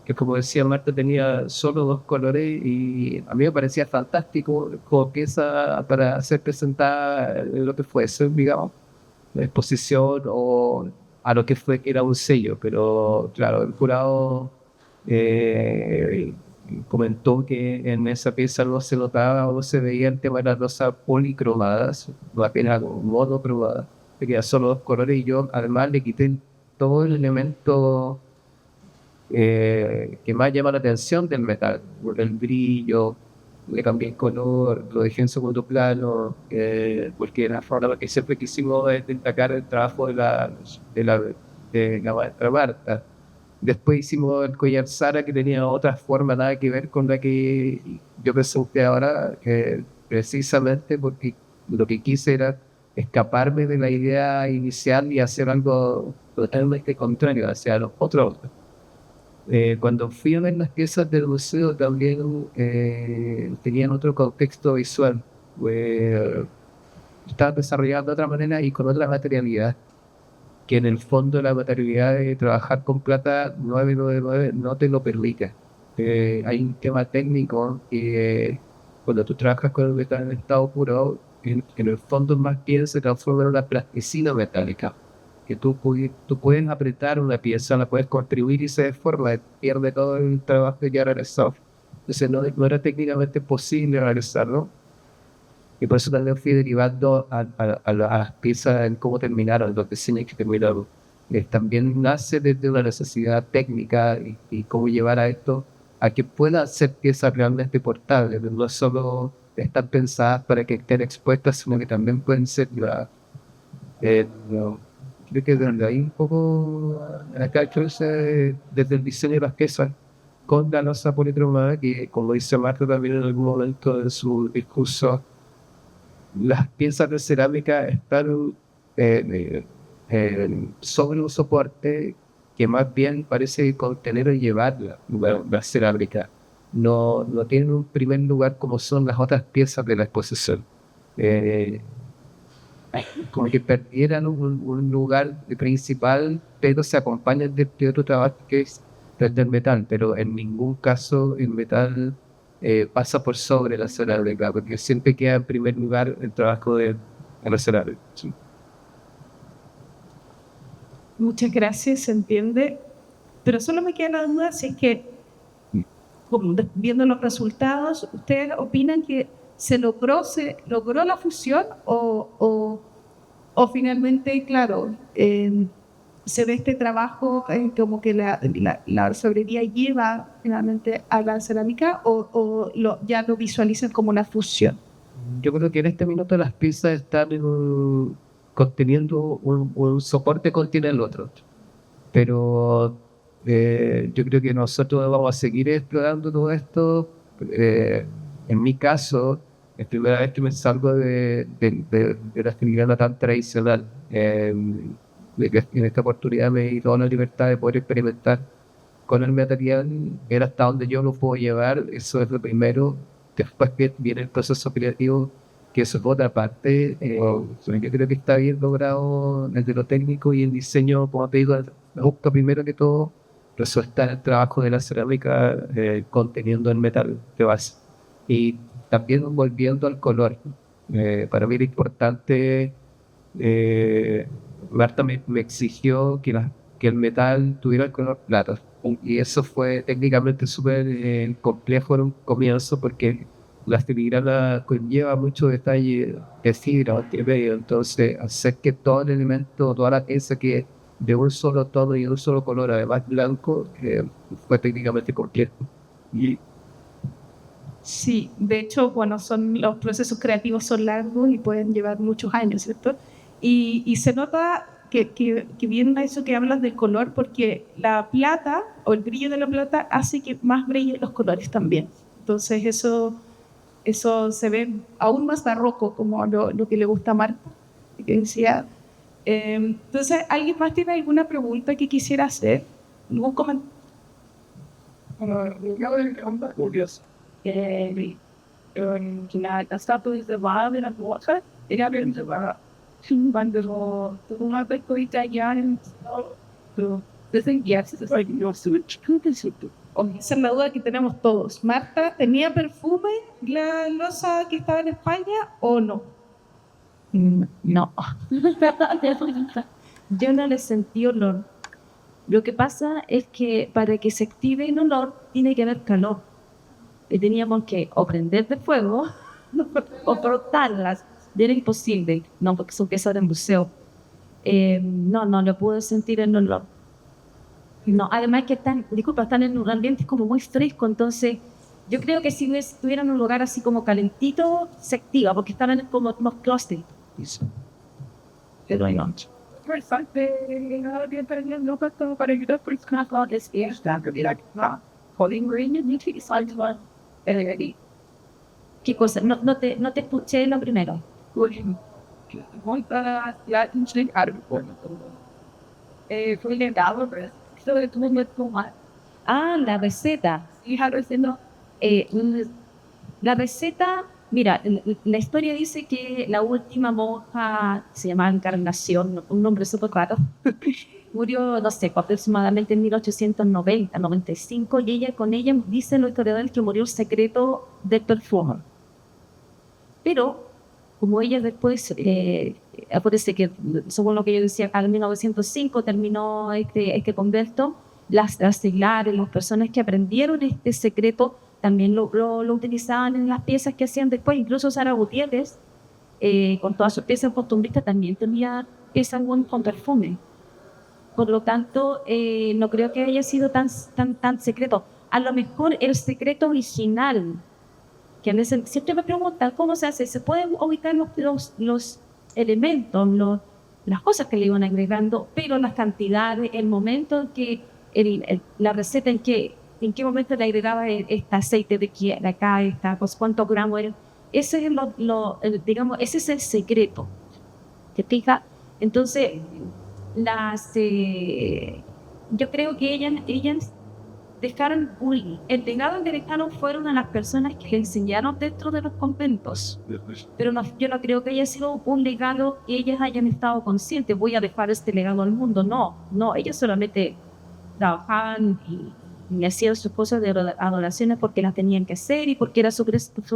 [SPEAKER 4] que como decía Marta, tenía solo dos colores y a mí me parecía fantástico como pieza para ser presentada en lo que fuese, digamos, la exposición o a lo que fue que era un sello. Pero claro, el jurado eh, comentó que en esa pieza no se notaba o no se veía el tema de las rosas policromadas, no apenas monocromadas, que quedan solo dos colores, y yo además le quité todo el elemento que más llama la atención del metal, por el brillo, le cambié el color, lo dejé en segundo plano, porque la forma que siempre quisimos es destacar el trabajo de la maestra Marta. Después hicimos el collar Sara, que tenía otra forma, nada que ver con la que yo presenté ahora, precisamente porque lo que quise era escaparme de la idea inicial y hacer algo totalmente contrario hacia los otros. Cuando fui a ver las piezas del museo también tenían otro contexto visual. Estaban desarrolladas de otra manera y con otra materialidad, que en el fondo la materialidad de trabajar con plata 999 no te lo permite. Hay un tema técnico que cuando tú trabajas con el metal en estado puro, en el fondo más bien se transforma en una plasticina metálica, que tú puedes apretar una pieza, la puedes construir y se deforma, pierde todo el trabajo que ya realizado. Entonces no era técnicamente posible realizarlo, y por eso también fui derivando a las piezas en cómo terminaron, los diseños que terminaron. También nace desde una necesidad técnica y cómo llevar a esto a que puedan ser piezas realmente portables, no solo están pensadas para que estén expuestas, sino que también pueden ser llevadas. Creo que desde ahí un poco acá desde el diseño de las piezas con la losa politromada, que como dice Marta también en algún momento de su discurso, las piezas de cerámica están sobre un soporte que más bien parece contener o llevar la cerámica. No tienen un primer lugar como son las otras piezas de la exposición. Como que perdieran un lugar principal, pero se acompañan de otro trabajo que es el del metal, pero en ningún caso el metal pasa por sobre la cerámica, porque siempre queda en primer lugar el trabajo de la cerámica. Sí.
[SPEAKER 1] Muchas gracias, se entiende. Pero solo me queda la duda si es que, viendo los resultados, ¿ustedes opinan que se logró la fusión o finalmente, claro, se ve este trabajo como que la orfebrería lleva finalmente a la cerámica o ya lo visualizan como una fusión?
[SPEAKER 4] Yo creo que en este minuto las piezas están conteniendo un soporte contiene el otro, pero yo creo que nosotros vamos a seguir explorando todo esto. En mi caso, es primera vez que me salgo de la filigrana tan tradicional. En esta oportunidad me di toda la libertad de poder experimentar con el material, ver hasta donde yo lo puedo llevar. Eso es lo primero. Después que viene el proceso creativo, que eso es otra parte. Yo creo que está bien logrado desde lo técnico y el diseño, como te digo, me gusta primero que todo resaltar el trabajo de la cerámica conteniendo el metal de base. Y también volviendo al color. Para mí era importante, Marta me exigió que el metal tuviera el color plata. Y eso fue técnicamente súper complejo en un comienzo porque la filigrana conlleva mucho detalle de fibra de medio. Entonces, hacer que todo el elemento, toda la pieza que de un solo tono y de un solo color, además blanco, fue técnicamente complejo. Y
[SPEAKER 1] Sí, de hecho, bueno, los procesos creativos son largos y pueden llevar muchos años, ¿cierto? Y se nota que viene eso que hablas del color, porque la plata o el brillo de la plata hace que más brillen los colores también. Entonces eso se ve aún más barroco, como lo que le gusta a Marta, que decía. Entonces, ¿alguien más tiene alguna pregunta que quisiera hacer? ¿Algún comentario? La estatua de de la Roja era vencedora. Cuando una persona ya en esa es la duda que tenemos todos. Marta, ¿tenía perfume la losa que estaba en España o no?
[SPEAKER 3] No. Yo no le sentí olor. Lo que pasa es que para que se active el olor tiene que haber calor. Y teníamos que o prender de fuego o frotarlas. Y era imposible, no, porque son piezas de museo. No le pude sentir el olor. No, además que están en un ambiente como muy fresco, entonces yo creo que si estuvieran en un lugar así como calentito, se activa, porque están en como unos clústeres. Pero no. ¿Qué cosa? No te escuché lo primero. La receta. La receta, mira, la historia dice que la última monja se llamaba Encarnación, un nombre súper raro, murió, no sé, aproximadamente en 1890, 95, y con ella dicen los historiadores que murió el secreto del perfume. Pero como ella después, acuérdense que, según lo que yo decía, en 1905 terminó este convento, las seglares, las personas que aprendieron este secreto también lo utilizaban en las piezas que hacían después. Incluso Sara Gutiérrez, con todas sus piezas costumbristas, también tenía piezas con perfume. Por lo tanto, no creo que haya sido tan secreto. A lo mejor el secreto original, que a veces siempre me preguntan cómo se hace, se pueden ubicar los elementos, las cosas que le iban agregando, pero las cantidades, el momento en que, la receta en qué momento le agregaba este aceite de acá, pues cuántos gramos era. Ese es digamos, ese es el secreto. ¿Te fijas? Entonces, yo creo que ellas dejaron el legado que dejaron fueron a las personas que le enseñaron dentro de los conventos. Pero yo no creo que haya sido un legado que ellas hayan estado conscientes, voy a dejar este legado al mundo. No, ellas solamente trabajaban y hacían sus cosas de adoraciones porque las tenían que hacer y porque era su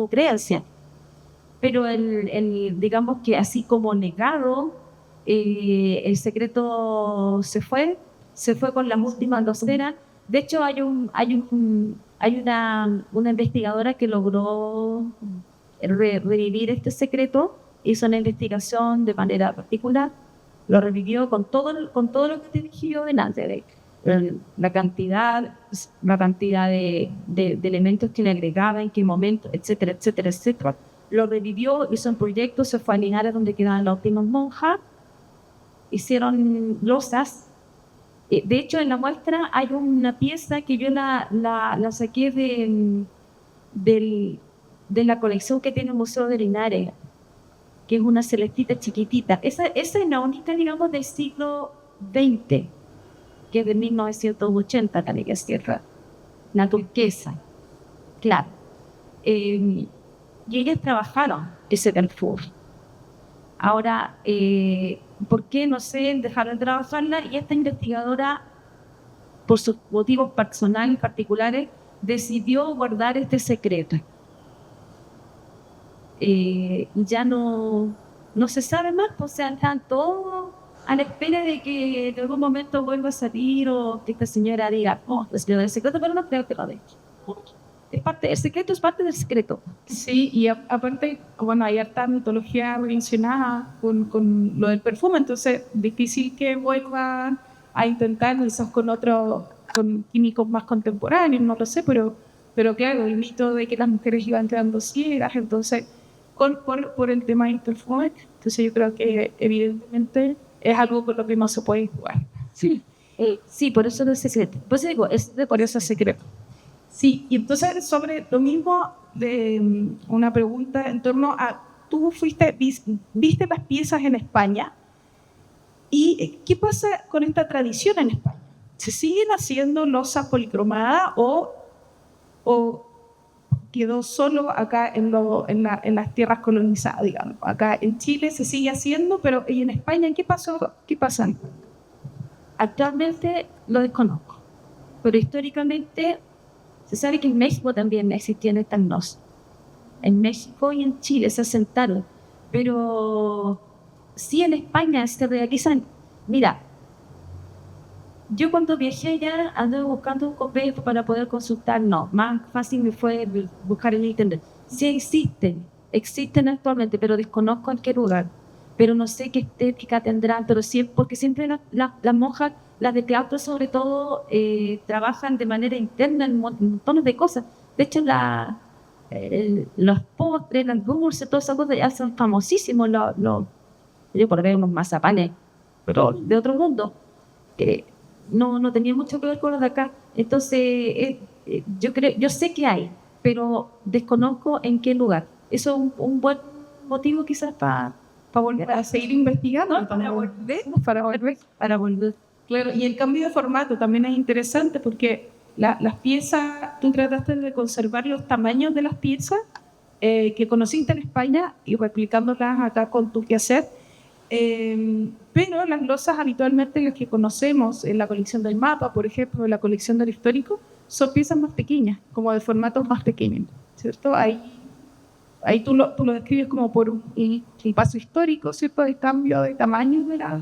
[SPEAKER 3] creencia. Pero digamos que así como legado, el secreto se fue con las últimas 2 eras. De hecho, hay una investigadora que logró revivir este secreto, hizo una investigación de manera particular, lo revivió con todo lo que te dije yo delante, la cantidad de elementos que le agregaba, en qué momento, etcétera, etcétera, etcétera. Lo revivió, hizo un proyecto, se fue a Linares donde quedaban las últimas monjas, hicieron losas. De hecho, en la muestra hay una pieza que yo la saqué de la colección que tiene el Museo de Linares, que es una celestita chiquitita. Esa es la única, digamos, del siglo XX, que es de 1980, la que cierra, la turquesa, claro. Y ellas trabajaron ese perfume. Ahora, ¿por qué? No sé, dejaron de trabajarla y esta investigadora, por sus motivos personales particulares, decidió guardar este secreto. Ya no se sabe más, o sea, están todos a la espera de que en algún momento vuelva a salir o que esta señora diga, les quedó el secreto, pero no creo que lo deje. El secreto es parte del secreto.
[SPEAKER 1] Sí, y aparte, bueno, hay harta mitología relacionada con lo del perfume, entonces difícil que vuelva a intentar quizás con químicos más contemporáneos, no lo sé, pero claro, el mito de que las mujeres iban quedando ciegas, entonces, por el tema del perfume, entonces yo creo que evidentemente es algo con lo que no se puede jugar.
[SPEAKER 3] Sí, sí, por eso es secreto. Por eso digo, por eso es secreto.
[SPEAKER 1] Sí, y entonces sobre lo mismo, de una pregunta en torno a, tú viste las piezas en España, ¿y qué pasa con esta tradición en España? ¿Se siguen haciendo losas policromadas o quedó solo acá en las tierras colonizadas, digamos? Acá en Chile se sigue haciendo, pero ¿y en España qué pasó? ¿Qué pasa?
[SPEAKER 3] Actualmente lo desconozco, pero históricamente se sabe que en México también existían estas losas. En México y en Chile se asentaron, pero sí en España se realizan. Mira, yo cuando viajé allá andaba buscando un convenio para poder consultar, más fácil me fue buscar en internet. Sí existen actualmente, pero desconozco en qué lugar. Pero no sé qué estética tendrán, pero sí, porque siempre las monjas, las de claustro sobre todo, trabajan de manera interna en montones de cosas. De hecho, los postres, las dulces, todas esas cosas ya son famosísimos. Yo por ver unos mazapanes, pero de otro mundo, que no tenía mucho que ver con los de acá. Entonces, yo sé que hay, pero desconozco en qué lugar. Eso es un buen motivo quizás para volver
[SPEAKER 1] a seguir investigando,
[SPEAKER 3] ¿no? Para volver.
[SPEAKER 1] Claro, y el cambio de formato también es interesante porque las piezas, tú trataste de conservar los tamaños de las piezas que conociste en España y replicándolas acá con tu quehacer, pero las losas habitualmente las que conocemos en la colección del mapa, por ejemplo, en la colección del histórico, son piezas más pequeñas, como de formatos más pequeños, ¿cierto? Ahí ahí tú lo describes como por un paso histórico, ¿cierto? De cambio de tamaño, ¿verdad?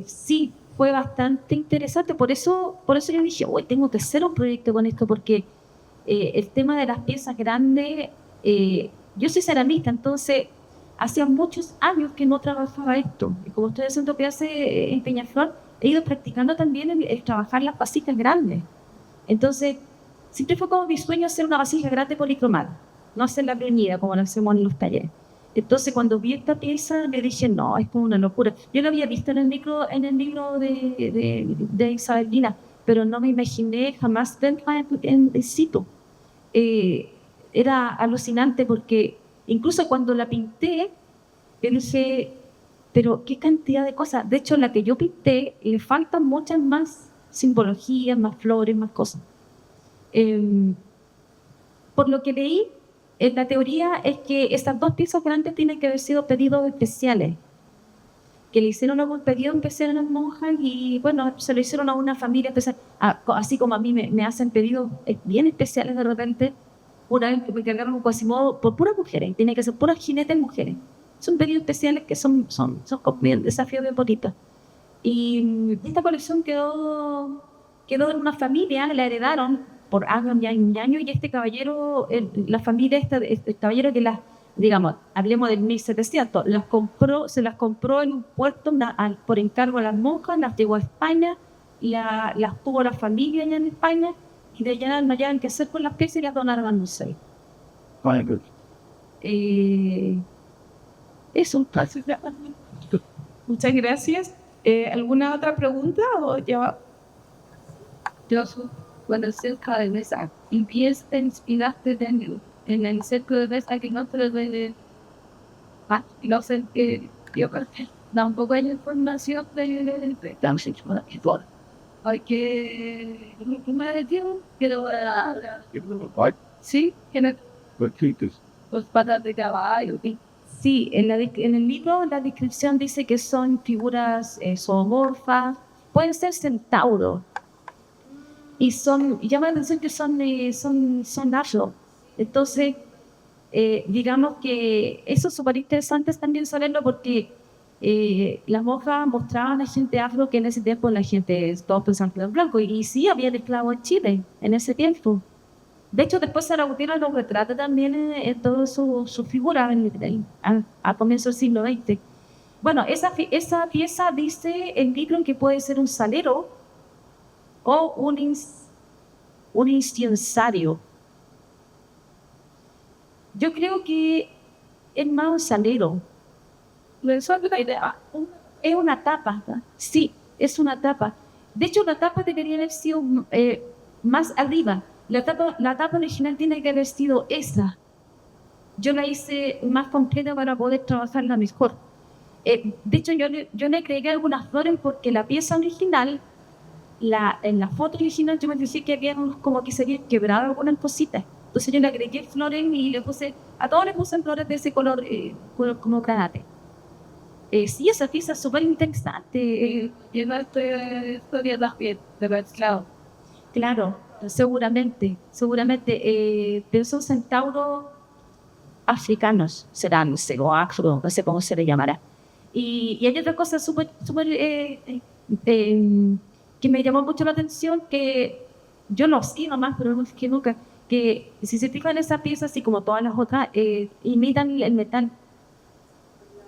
[SPEAKER 3] Sí, fue bastante interesante. Por eso yo dije, uy, tengo que hacer un proyecto con esto, porque el tema de las piezas grandes, yo soy ceramista, entonces hacía muchos años que no trabajaba esto. Y como estoy haciendo clases en Peñaflor, he ido practicando también el trabajar las vasijas grandes. Entonces, siempre fue como mi sueño hacer una vasija grande policromada, no hacer la bruñida como lo hacemos en los talleres. Entonces, cuando vi esta pieza, me dije, no, es como una locura. Yo lo había visto en el libro de Isabelina, pero no me imaginé jamás verla en situ. Era alucinante porque incluso cuando la pinté, yo dije, pero qué cantidad de cosas. De hecho, la que yo pinté, le faltan muchas más simbologías, más flores, más cosas. Por lo que leí, la teoría es que estas dos piezas grandes tienen que haber sido pedidos especiales, que le hicieron algún pedido especial a las monjas y, bueno, se lo hicieron a una familia especial. Así como a mí me hacen pedidos bien especiales de repente. Una vez me cargaron un Quasimodo por puras mujeres, tiene que ser puras jinetes mujeres. Son pedidos especiales que son como bien desafíos bien bonitos. Y esta colección quedó en una familia, la heredaron por años y años, y este caballero, la familia este caballero que digamos, hablemos del 1700, se las compró en un puerto por encargo a las monjas, las llevó a España, las tuvo la familia allá en España, y de allá no hallaban qué hacer con las piezas y las donaron al museo. Eso.
[SPEAKER 1] Muchas gracias. ¿Alguna otra pregunta o ya?
[SPEAKER 5] Yo cuando cerca de mesa y pies te inspiraste en el cerco de mesa que no te lo ven. No sé que yo tampoco hay información de hay que me decían que lo sí que los patas de caballo.
[SPEAKER 3] Sí, en el libro la descripción dice que son figuras zoomorfas, pueden ser centauros, y llama la atención que son afro. Entonces, digamos que eso es súper interesante también saberlo, porque las monjas mostraban a gente afro, que en ese tiempo la gente todos pensaban que eran blancos, y sí había esclavos en Chile en ese tiempo. De hecho, después se Agustina lo retrata también en todas sus figuras a comienzos del siglo XX. Bueno, esa pieza dice el libro que puede ser un salero o un incensario. Yo creo que es más un salero. Es una tapa. Sí, es una tapa. De hecho, la tapa debería haber sido más arriba. La tapa original tiene que haber sido esa. Yo la hice más completa para poder trabajarla mejor. De hecho, yo le agregué algunas flores porque la pieza original, en la foto original, yo me decía que había como que se habían quebrado algunas cositas. Entonces yo le agregué flores y a todos les puse flores de ese color como granate. Sí, esa pieza es súper interesante.
[SPEAKER 5] Yo no estoy estudiando bien, de verdad.
[SPEAKER 3] Claro, seguramente. Pero son centauros africanos, serán, o afro, no sé cómo se le llamará. Y hay otra cosa súper que me llamó mucho la atención, que yo no sé nomás, pero no es que nunca, que si se fijan esa pieza, así como todas las otras, imitan el metal.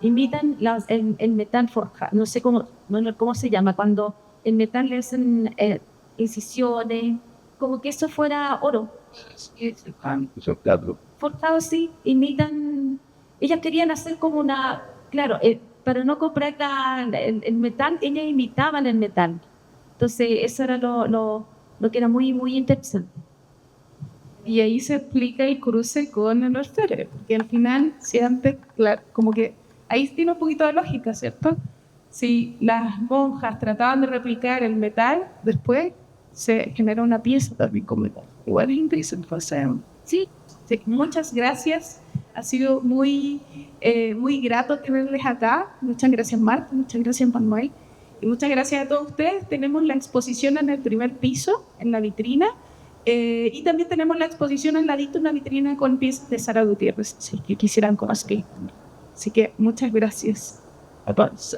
[SPEAKER 3] Imitan el metal forjado. No sé cómo se llama, cuando el metal le hacen incisiones, como que eso fuera oro. Forjado, sí, imitan. Ellas querían hacer como una, claro, para no comprar el metal, ellas imitaban el metal. Entonces, eso era lo que era muy, muy interesante.
[SPEAKER 1] Y ahí se explica el cruce con el orfebre, porque al final, si antes, claro, como que ahí tiene un poquito de lógica, ¿cierto? Si las monjas trataban de replicar el metal, después se genera una pieza también con metal. Igual es interesante. Sí, muchas gracias. Ha sido muy grato tenerles acá. Muchas gracias, Marta. Muchas gracias, Manuel. Y muchas gracias a todos ustedes. Tenemos la exposición en el primer piso, en la vitrina. Y también tenemos la exposición al ladito, una vitrina con piezas de Sara Gutiérrez, si quisieran conocer. Así que muchas gracias a todos.